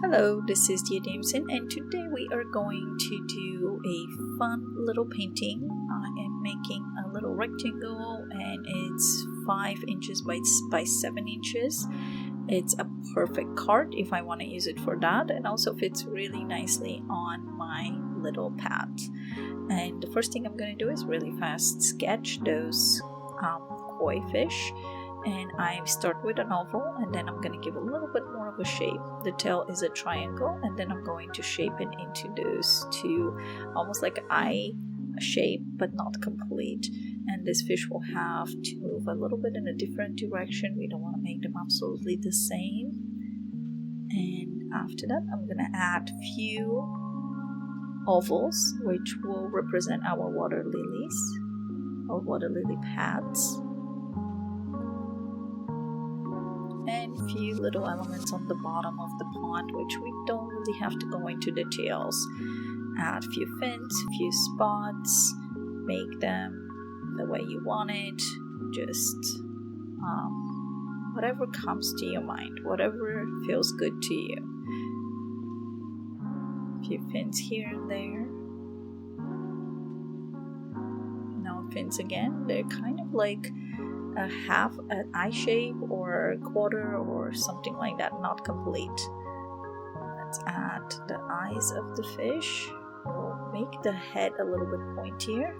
Hello, this is Dia Jameson, and today we are going to do a fun little painting. I am making a little rectangle and it's 5 inches by 7 inches. It's a perfect card if I want to use it for that, and also fits really nicely on my little pad. And the first thing I'm going to do is really fast sketch those koi fish. And I start with an oval, and then I'm going to give a little bit more of a shape. The tail is a triangle, and then I'm going to shape it into those two, almost like an eye shape, but not complete. And this fish will have to move a little bit in a different direction. We don't want to make them absolutely the same. And after that, I'm going to add a few ovals, which will represent our water lilies or water lily pads. And a few little elements on the bottom of the pond, which we don't really have to go into details. Add a few fins, a few spots, make them the way you want it. Just whatever comes to your mind, whatever feels good to you. A few fins here and there. No fins again, they're kind of like a half an eye shape or a quarter or something like that, not complete. Let's add the eyes of the fish. We'll make the head a little bit pointier.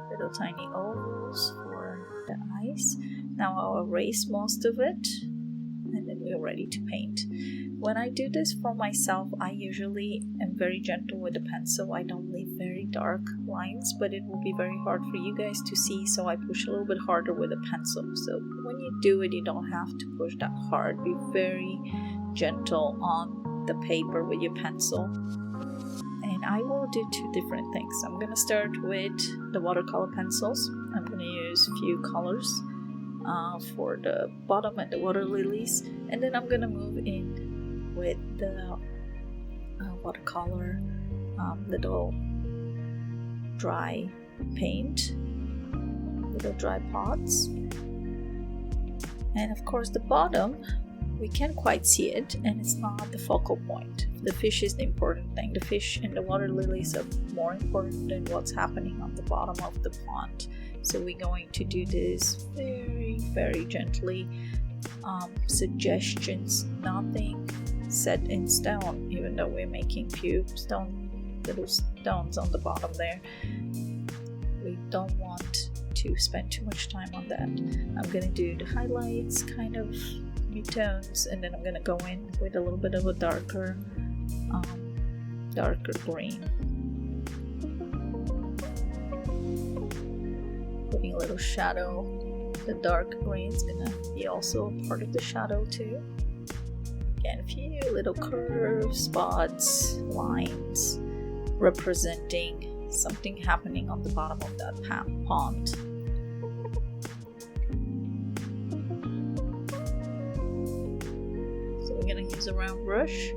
Little tiny ovals for the eyes. Now I'll erase most of it and then we're ready to paint. When I do this for myself, I usually am very gentle with the pencil. I don't leave very dark lines, but it will be very hard for you guys to see, so I push a little bit harder with a pencil. So when you do it, you don't have to push that hard. Be very gentle on the paper with your pencil. And I will do two different things. I'm going to start with the watercolor pencils. I'm going to use a few colors for the bottom and the water lilies, and then I'm going to move in with the watercolor little dry paint, little dry pots. And of course the bottom, we can't quite see it, and it's not the focal point. The fish is the important thing. The fish and the water lilies are more important than what's happening on the bottom of the pond. So we're going to do this very, very gently. Suggestions, nothing set in stone, even though we're making few little stones on the bottom there. We don't want to spend too much time on that. I'm going to do the highlights, kind of mid-tones, and then I'm going to go in with a little bit of a darker green. Putting a little shadow. The dark green is going to be also a part of the shadow too. Again, a few little curves, spots, lines representing something happening on the bottom of that pond. So we're going to use a round brush.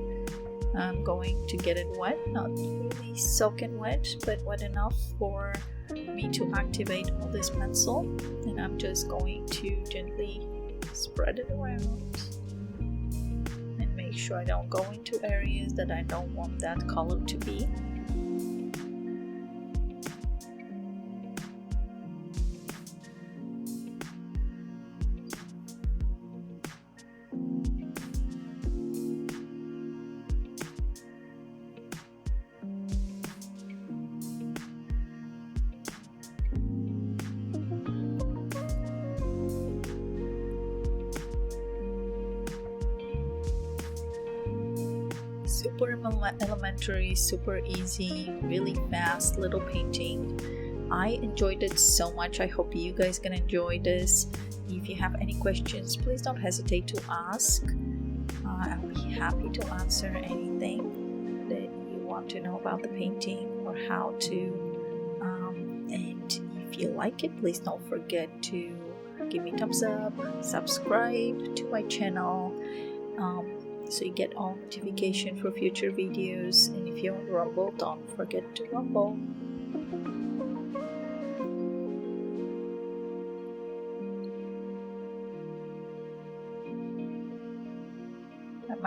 I'm going to get it wet, not really soaking wet, but wet enough for me to activate all this pencil. And I'm just going to gently spread it around and make sure I don't go into areas that I don't want that color to be. Super elementary, super easy, really fast little painting. I enjoyed it so much. I hope you guys can enjoy this. If you have any questions, please don't hesitate to ask. I'll be happy to answer anything that you want to know about the painting or how to. And if you like it, please don't forget to give me a thumbs up, subscribe to my channel. So you get all notification for future videos, and if you're on Rumble, don't forget to rumble.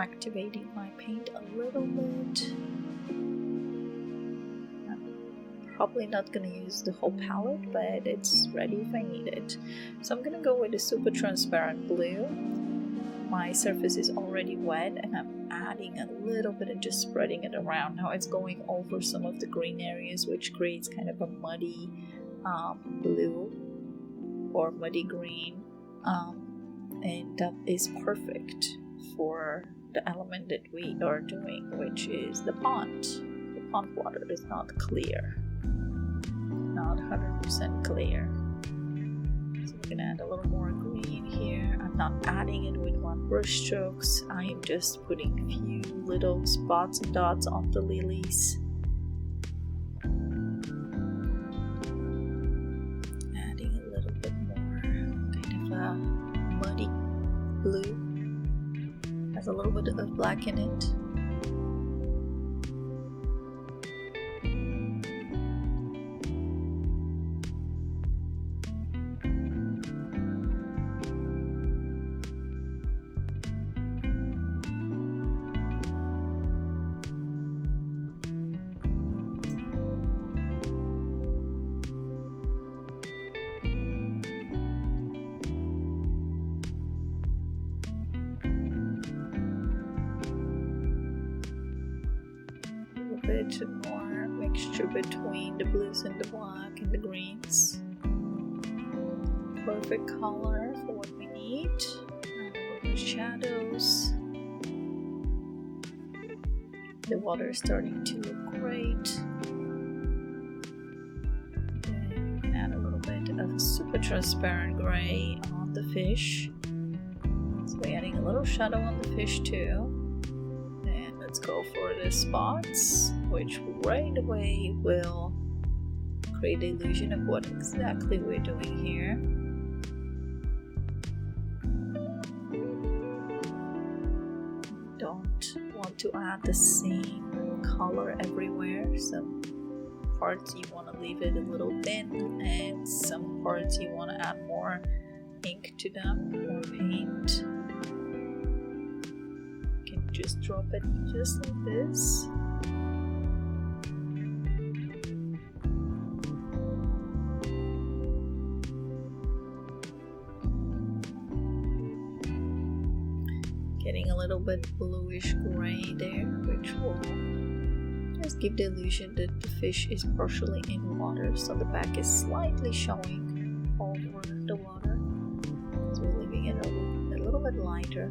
I'm activating my paint a little bit. I'm probably not going to use the whole palette, but it's ready if I need it. So I'm going to go with a super transparent blue. My surface is already wet and I'm adding a little bit and just spreading it around. Now it's going over some of the green areas, which creates kind of a muddy blue or muddy green, and that is perfect for the element that we are doing, which is the pond. The pond water is not clear, not 100% clear. So we're gonna add a little more green here. I'm not adding it with one brush strokes. I am just putting a few little spots and dots on the lilies. Adding a little bit more kind of a muddy blue. Has a little bit of black in it. Bit more mixture between the blues and the black and the greens. Perfect color for what we need. And a little shadows. The water is starting to look great. And add a little bit of super transparent gray on the fish. So we're adding a little shadow on the fish too. Let's go for the spots, which right away will create the illusion of what exactly we're doing here. Don't want to add the same color everywhere. Some parts you want to leave it a little thin, and some parts you want to add more ink to them, more paint. Just drop it just like this. Getting a little bit bluish gray there, which will just give the illusion that the fish is partially in water, so the back is slightly showing over the water. So we're leaving it a little bit lighter.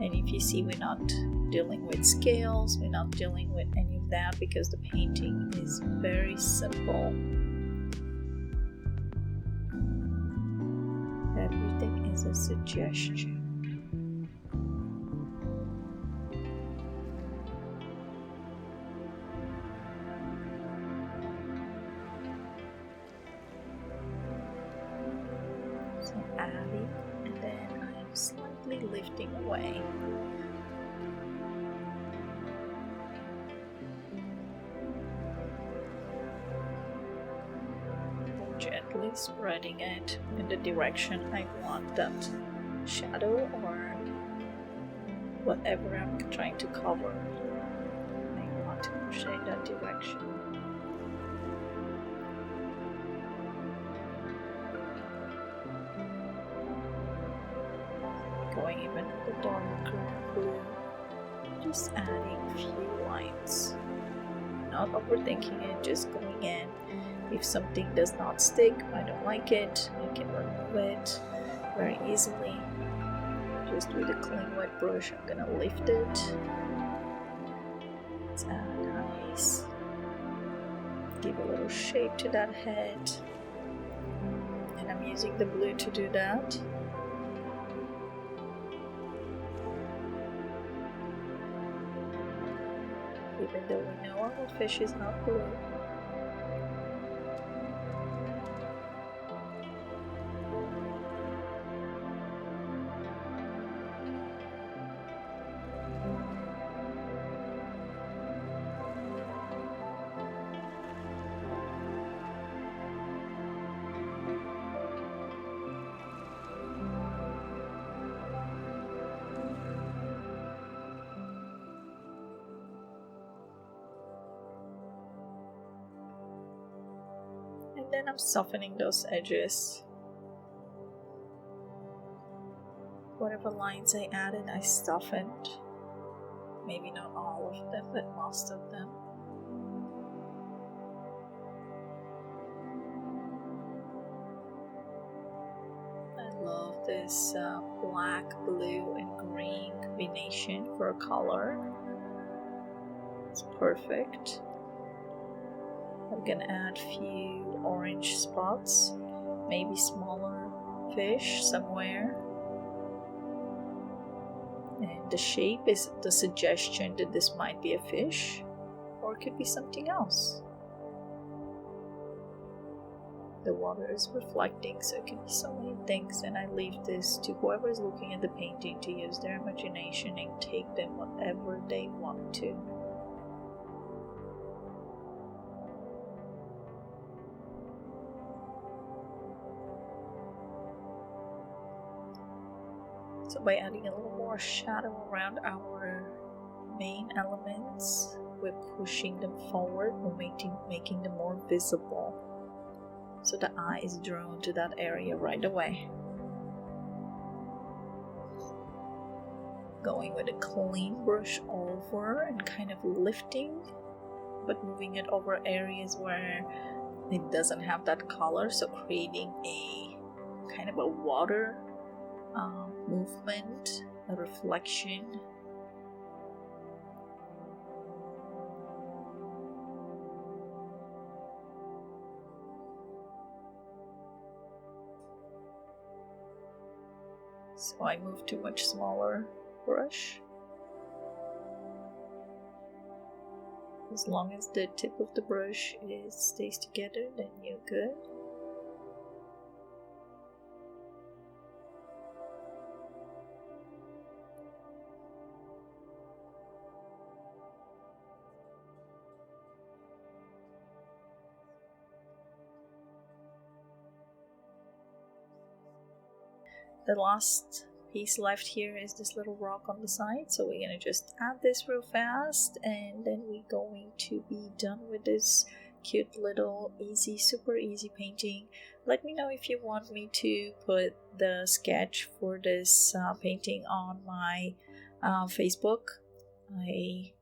And if you see, we're not dealing with scales, we're not dealing with any of that because the painting is very simple. Everything is a suggestion. So adding, and then I am slightly lifting away. Gently spreading it in the direction I want that shadow or whatever I'm trying to cover. I want to push in that direction. Going even a little darker blue, just adding a few lines, not overthinking it, just going in. If something does not stick, I don't like it, I can remove it very easily. Just with a clean wet brush, I'm gonna lift it. Let's add eyes. Give a little shape to that head. And I'm using the blue to do that. Even though we know our fish is not blue. then I'm softening those edges. Whatever lines I added, I softened. Maybe not all of them, but most of them. I love this black, blue, and green combination for a color. It's perfect. I'm gonna add a few orange spots, maybe smaller fish somewhere. And the shape is the suggestion that this might be a fish or it could be something else. The water is reflecting, so it can be so many things, and I leave this to whoever is looking at the painting to use their imagination and take them whatever they want to. So by adding a little more shadow around our main elements, we're pushing them forward, we're making them more visible. So the eye is drawn to that area right away. Going with a clean brush over and kind of lifting, but moving it over areas where it doesn't have that color, so creating a kind of a water movement, a reflection. So I move to much smaller brush. As long as the tip of the brush stays together, then you're good. The last piece left here is this little rock on the side, so we're gonna just add this real fast, and then we're going to be done with this cute little super easy painting. Let me know if you want me to put the sketch for this painting on my Facebook. I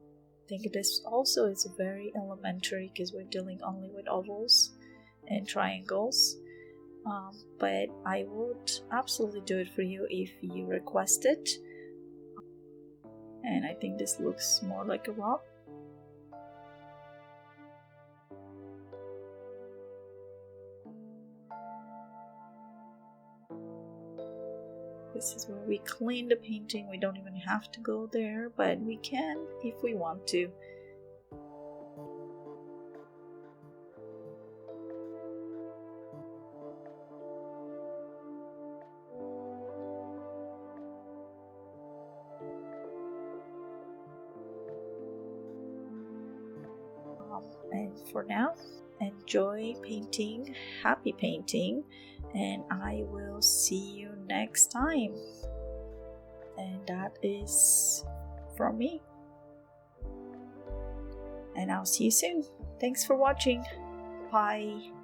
think this also is very elementary because we're dealing only with ovals and triangles. But I would absolutely do it for you if you request it. And I think this looks more like a rock. This is where we clean the painting. We don't even have to go there, but we can if we want to. And for now, enjoy painting, happy painting, and I will see you next time. And that is from me. And I'll see you soon. Thanks for watching. Bye.